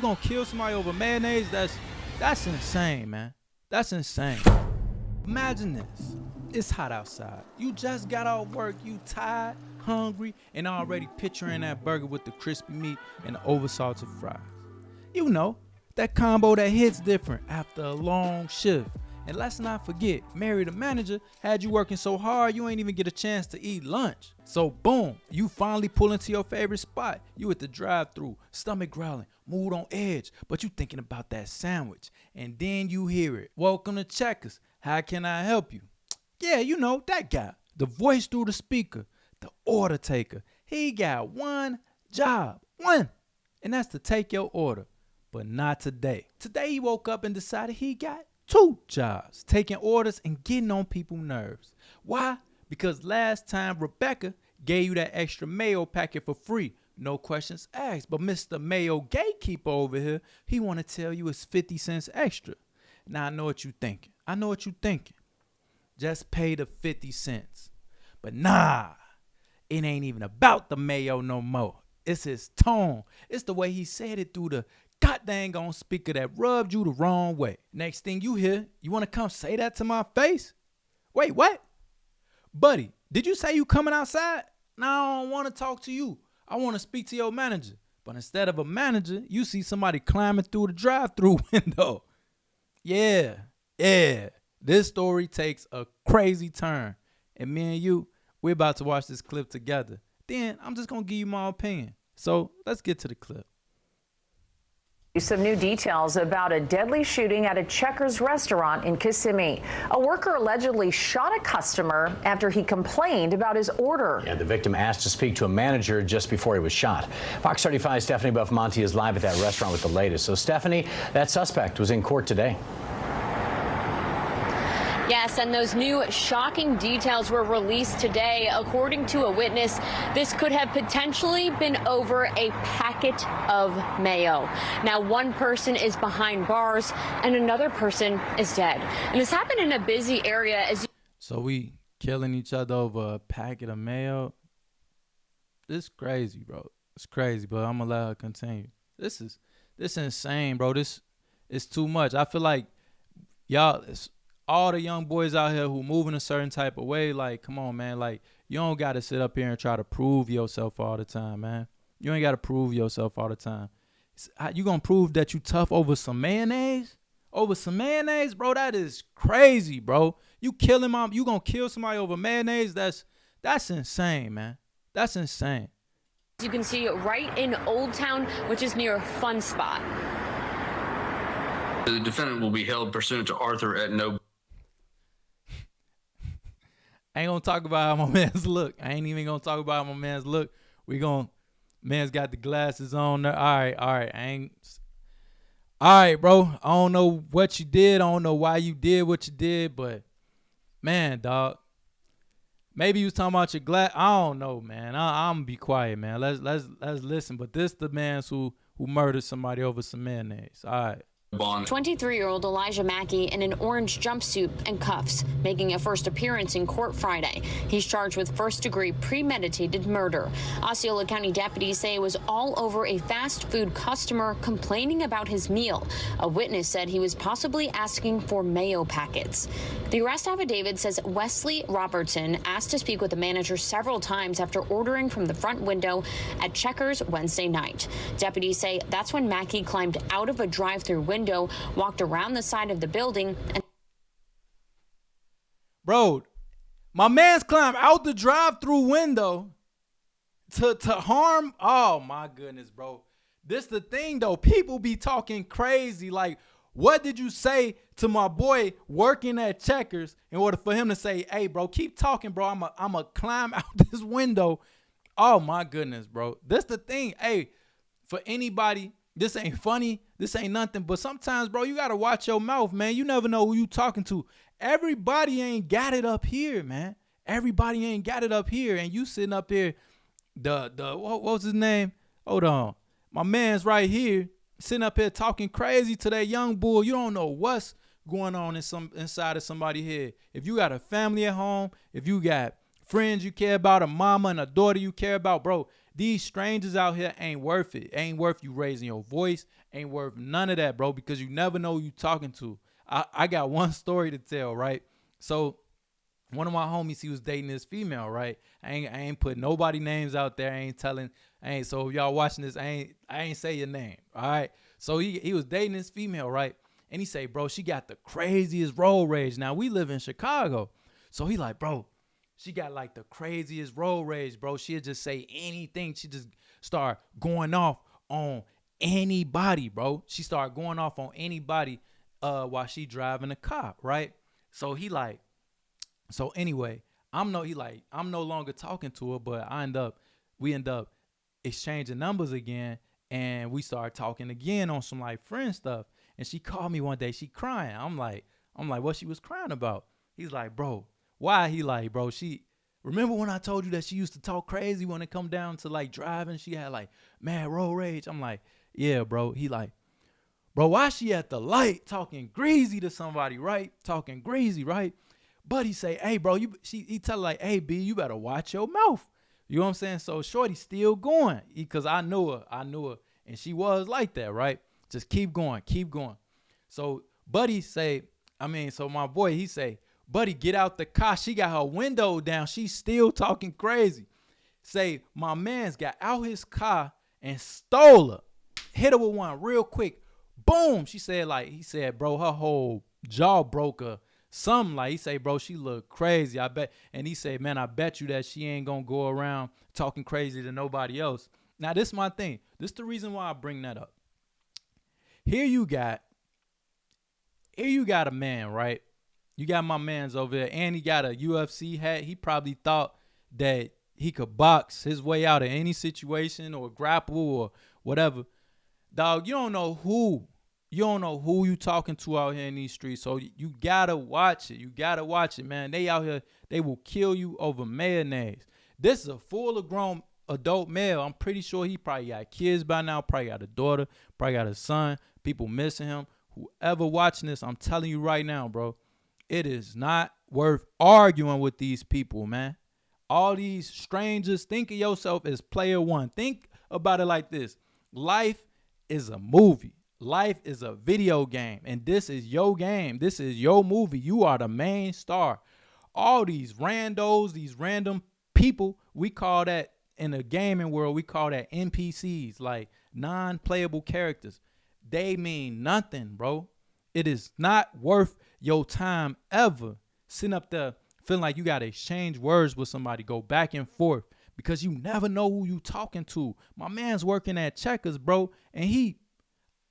You gonna kill somebody over mayonnaise? That's insane, man. That's insane. Imagine this. It's hot outside. You just got off work. You tired, hungry, and already picturing that burger with the crispy meat and the oversalted fries. You know, that combo that hits different after a long shift. And let's not forget, Mary the manager had you working so hard you ain't even get a chance to eat lunch. So boom, you finally pull into your favorite spot. You at the drive-thru, stomach growling, mood on edge, but you thinking about that sandwich. And then you hear it. Welcome to Checkers. How can I help you? Yeah, you know, that guy. The voice through the speaker, the order taker. He got one job, one. And that's to take your order. But not today. Today he woke up and decided he got 2 jobs, taking orders and getting on people's nerves. Why? Because last time Rebecca gave you that extra mayo packet for free. No questions asked. But Mr. Mayo Gatekeeper over here, he want to tell you it's 50 cents extra. Now I know what you thinking. Just pay the 50 cents. But nah, it ain't even about the mayo no more. It's his tone. It's the way he said it through the god dang on speaker that rubbed you the wrong way. Next thing you hear, you want to come say that to my face? Wait, what? Buddy, did you say you coming outside? No, I don't want to talk to you. I want to speak to your manager. But instead of a manager, you see somebody climbing through the drive-thru window. Yeah. This story takes a crazy turn. And me and you, we're about to watch this clip together. Then I'm just going to give you my opinion. So let's get to the clip. Some new details about a deadly shooting at a Checkers restaurant in Kissimmee. A worker allegedly shot a customer after he complained about his order. Yeah, the victim asked to speak to a manager just before he was shot. Fox 35's Stephanie Buffmonte is live at that restaurant with the latest. So, Stephanie, that suspect was in court today. Yes, and those new shocking details were released today. According to a witness, this could have potentially been over a packet of mayo. Now, one person is behind bars and another person is dead. And this happened in a busy area. So we killing each other over a packet of mayo? This crazy, bro. It's crazy, but I'm gonna let her continue. This is insane, bro. This is too much. I feel like y'all, all the young boys out here who move in a certain type of way, like, come on, man. Like, you don't got to sit up here and try to prove yourself all the time, man. You ain't got to prove yourself all the time. You going to prove that you tough over some mayonnaise? Over some mayonnaise, bro? That is crazy, bro. You killing mom. You going to kill somebody over mayonnaise? That's insane, man. That's insane. You can see right in Old Town, which is near Fun Spot. The defendant will be held pursuant to Arthur at no. I ain't gonna talk about how my man's look. I ain't even gonna talk about how my man's look. Man's got the glasses on there. All right. All right, bro. I don't know what you did. I don't know why you did what you did, but man, dog. Maybe you was talking about your glass. I don't know, man. I'm gonna be quiet, man. Let's listen. But this the man who murdered somebody over some mayonnaise. All right. 23-year-old Elijah Mackey in an orange jumpsuit and cuffs, making a first appearance in court Friday. He's charged with first-degree premeditated murder. Osceola County deputies say it was all over a fast food customer complaining about his meal. A witness said he was possibly asking for mayo packets. The arrest affidavit says Wesley Robertson asked to speak with the manager several times after ordering from the front window at Checkers Wednesday night. Deputies say that's when Mackey climbed out of a drive-thru window, walked around the side of the building, and bro, my man's climbed out the drive-thru window to harm. Oh my goodness, bro. This the thing though. People be talking crazy. Like, what did you say to my boy working at Checkers in order for him to say, hey, bro, keep talking, bro. I'm a climb out this window. Oh my goodness, bro. This the thing. Hey, for anybody, this ain't funny. This ain't nothing. But sometimes, bro, you got to watch your mouth, man. You never know who you talking to. Everybody ain't got it up here, man. Everybody ain't got it up here. And you sitting up here, what was his name? Hold on. My man's right here sitting up here talking crazy to that young bull. You don't know what's going on inside of somebody's head. If you got a family at home, if you got friends you care about, a mama and a daughter you care about, bro, these strangers out here ain't worth it. Ain't worth you raising your voice. ain't worth none of that, bro, because you never know who you talking to. I got one story to tell, right? So one of my homies, he was dating this female, right? I ain't put nobody names out there. So if y'all watching this, I ain't say your name, all right? So he was dating this female, right? And he say, bro, she got the craziest road rage. Now, we live in Chicago. So he like, bro, she got like the craziest road rage, bro. She'll just say anything. She just start going off on anybody, bro. She start going off on anybody while she driving a car, right? So he like, so anyway, I'm no longer talking to her, but we end up exchanging numbers again, and we start talking again on some like friend stuff. And she called me one day, she crying. I'm like, what she was crying about? He's like, bro, why? He like, bro, remember when I told you that she used to talk crazy when it come down to like driving? She had like mad road rage. I'm like, yeah, bro. He like, bro, why she at the light talking greasy to somebody, right? Talking greasy, right? But he say, hey, bro, he tell her like, hey, B, you better watch your mouth. You know what I'm saying? So shorty still going because I knew her, and she was like that, right? Just keep going. So buddy so my boy, he say, buddy, get out the car. She got her window down. She's still talking crazy. Say, my man's got out his car and stole her. Hit her with one real quick. Boom. He said, bro, her whole jaw broke her. Something like, he say, bro, she look crazy. I bet. And he say, man, I bet you that she ain't gonna go around talking crazy to nobody else. Now, this is my thing. This is the reason why I bring that up. Here you got a man, right? You got my man's over there, and he got a UFC hat. He probably thought that he could box his way out of any situation or grapple or whatever. Dog, you don't know who you talking to out here in these streets. So you gotta watch it. Man. They out here, they will kill you over mayonnaise. This is a full grown adult male. I'm pretty sure he probably got kids by now, probably got a daughter, probably got a son, people missing him. Whoever watching this, I'm telling you right now, bro, it is not worth arguing with these people, man. All these strangers, think of yourself as player one. Think about it like this. Life is a movie. Life is a video game, and this is your game. This is your movie. You are the main star. All these randos, these random people, we call that in the gaming world, we call that NPCs, like non-playable characters. They mean nothing, bro. It is not worth your time ever sitting up there feeling like you got to exchange words with somebody, go back and forth, because you never know who you talking to. My man's working at Checkers, bro, and he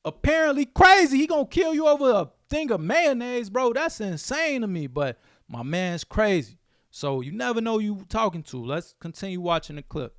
apparently crazy. He gonna kill you over a thing of mayonnaise, bro. That's insane to me, but my man's crazy. So you never know who you talking to. Let's continue watching the clip.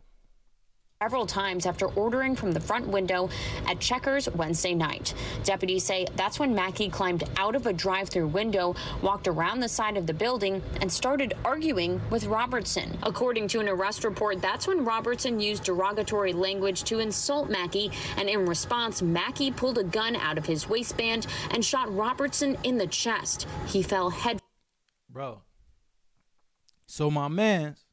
Several times after ordering from the front window at Checkers Wednesday night. Deputies say that's when Mackey climbed out of a drive-thru window, walked around the side of the building, and started arguing with Robertson. According to an arrest report, that's when Robertson used derogatory language to insult Mackey, and in response, Mackey pulled a gun out of his waistband and shot Robertson in the chest. He fell head. Bro. So my man's,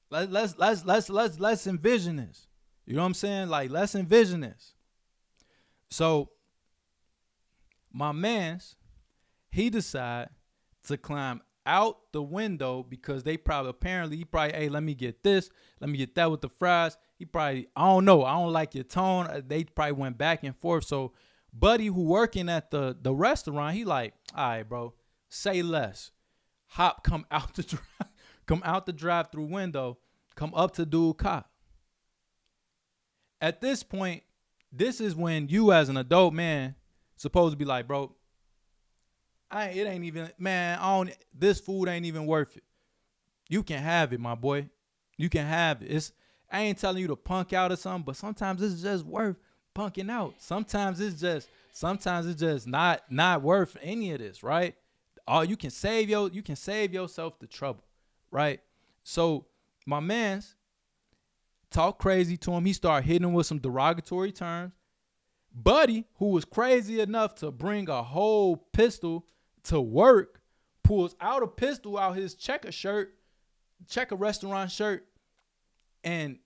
let's envision this. You know what I'm saying? Like, let's envision this. So my man's, he decide to climb out the window because he probably, hey, let me get this, let me get that with the fries. He probably, I don't know, I don't like your tone. They probably went back and forth. So buddy who working at the restaurant, he like, all right, bro, say less. Come out the drive-through window, come up to dude cop. At this point, this is when you as an adult man supposed to be like, bro, it ain't even, man, this food ain't even worth it. You can have it, my boy. You can have it. I ain't telling you to punk out or something, but sometimes it's just worth punking out. Sometimes it's just not worth any of this, right? You can save yourself the trouble, right? So my man's talk crazy to him. He started hitting him with some derogatory terms. Buddy, who was crazy enough to bring a whole pistol to work, pulls out a pistol out his checker restaurant shirt, and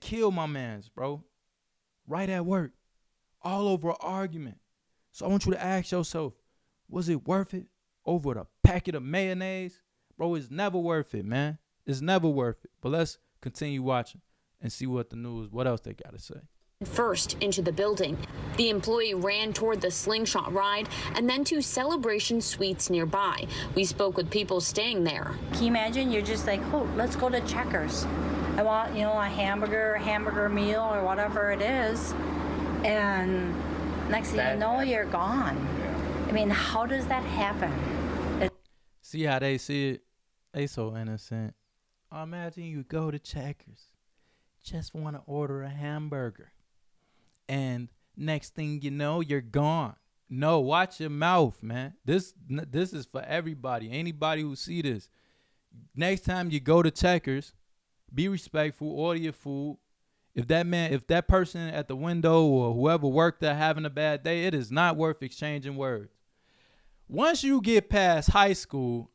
kill my man's, bro. Right at work. all over an argument. So I want you to ask yourself, was it worth it over a packet of mayonnaise? Bro, it's never worth it, man. It's never worth it. But let's continue watching and see what else they got to say. First into the building. The employee ran toward the slingshot ride and then to Celebration Suites nearby. We spoke with people staying there. Can you imagine? You're just like, oh, let's go to Checkers. I want, a hamburger meal or whatever it is. And next thing you know, you're gone. I mean, how does that happen? See how they see it? They so innocent. Imagine you go to Checkers, just want to order a hamburger, and next thing you know, you're gone. No, watch your mouth, man. This is for everybody. Anybody who see this. Next time you go to Checkers, be respectful, order your food. If that person at the window or whoever worked there having a bad day, it is not worth exchanging words. Once you get past high school,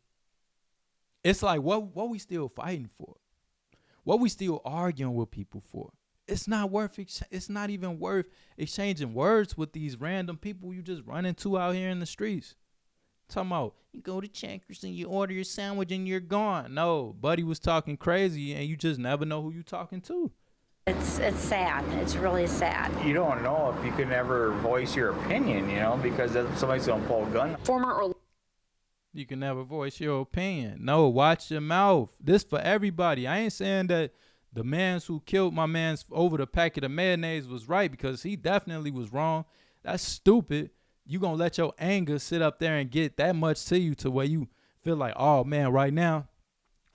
it's like, what we still fighting for? What we still arguing with people for? It's not even worth exchanging words with these random people you just run into out here in the streets. Talking about, you go to Checkers and you order your sandwich and you're gone. No, buddy was talking crazy and you just never know who you talking to. It's sad. It's really sad. You don't know if you can ever voice your opinion, because somebody's going to pull a gun. You can never voice your opinion. No, watch your mouth. This for everybody. I ain't saying that the man who killed my man over the packet of mayonnaise was right, because he definitely was wrong. That's stupid. You gonna let your anger sit up there and get that much to you to where you feel like, oh man, right now,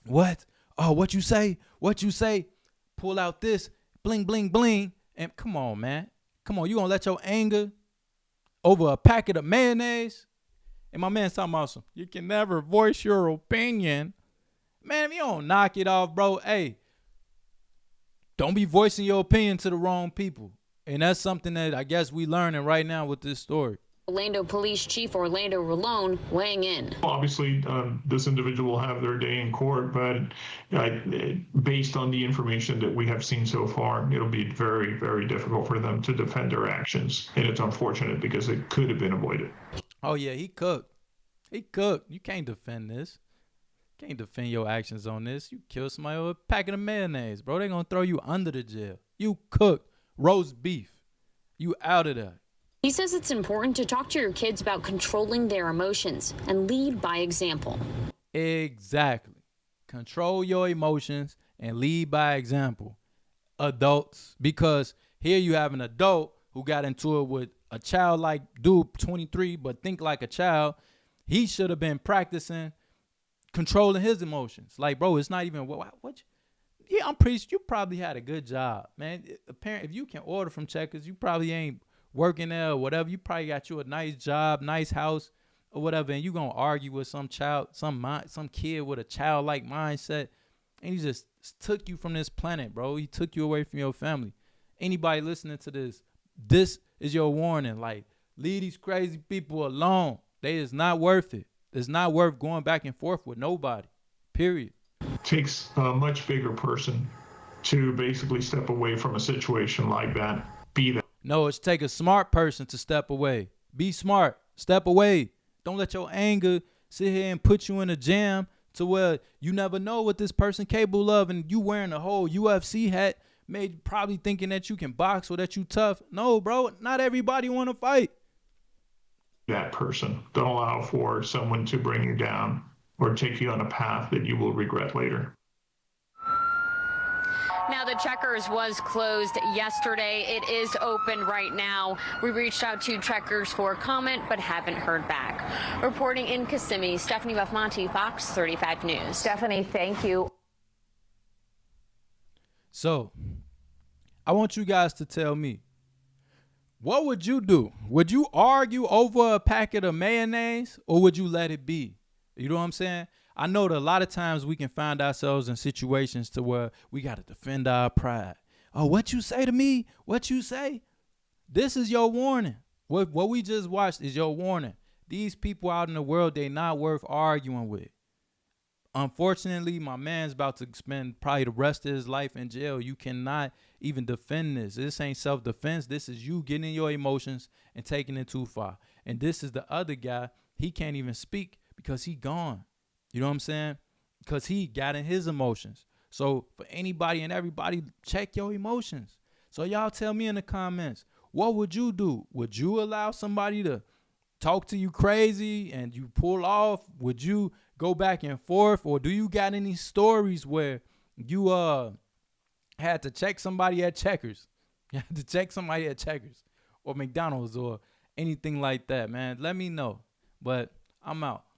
what? Oh, what you say? What you say? Pull out this, bling, bling, bling. And come on, man. Come on, you gonna let your anger over a packet of mayonnaise? And my man's talking about some, you can never voice your opinion. Man, if you don't knock it off, bro, hey, don't be voicing your opinion to the wrong people. And that's something that I guess we learning right now with this story. Orlando Police Chief Orlando Rolone weighing in. Obviously, this individual will have their day in court, but based on the information that we have seen so far, it'll be very, very difficult for them to defend their actions. And it's unfortunate because it could have been avoided. Oh, yeah, he cooked. He cooked. You can't defend this. Can't defend your actions on this. You killed somebody with a packet of mayonnaise, bro. They're going to throw you under the jail. You cooked roast beef. You out of there. He says it's important to talk to your kids about controlling their emotions and lead by example. Exactly. Control your emotions and lead by example. Adults. Because here you have an adult who got into it with a childlike dude, 23, but think like a child. He should have been practicing controlling his emotions. Like, bro, it's not even yeah, I'm pretty sure you probably had a good job, man. Apparently, if you can order from Checkers, you probably ain't working there or whatever. You probably got you a nice job, nice house or whatever, and you gonna argue with some child, some kid with a childlike mindset, and he just took you from this planet, bro. He took you away from your family. Anybody listening to this is your warning. Like, leave these crazy people alone. They is not worth it. It's not worth going back and forth with nobody, period. It takes a much bigger person to basically step away from a situation like that. No, it's take a smart person to step away. Be smart. Step away. Don't let your anger sit here and put you in a jam to where you never know what this person capable of, and you wearing a whole UFC hat, probably thinking that you can box or that you tough. No, bro, not everybody want to fight. That person. Don't allow for someone to bring you down or take you on a path that you will regret later. Now, the Checkers was closed yesterday. It is open right now. We reached out to Checkers for comment, but haven't heard back. Reporting in Kissimmee, Stephanie Buffmonte, Fox 35 News. Stephanie, thank you. So, I want you guys to tell me, what would you do? Would you argue over a packet of mayonnaise, or would you let it be? You know what I'm saying? I know that a lot of times we can find ourselves in situations to where we got to defend our pride. Oh, what you say to me? What you say? This is your warning. What we just watched is your warning. These people out in the world, they not worth arguing with. Unfortunately, my man's about to spend probably the rest of his life in jail. You cannot even defend this. This ain't self-defense. This is you getting in your emotions and taking it too far. And this is the other guy. He can't even speak because he gone. You know what I'm saying? Because he got in his emotions. So for anybody and everybody, check your emotions. So y'all tell me in the comments, what would you do? Would you allow somebody to talk to you crazy and you pull off? Would you go back and forth? Or do you got any stories where you had to check somebody at Checkers? You had to check somebody at Checkers or McDonald's or anything like that, man? Let me know. But I'm out.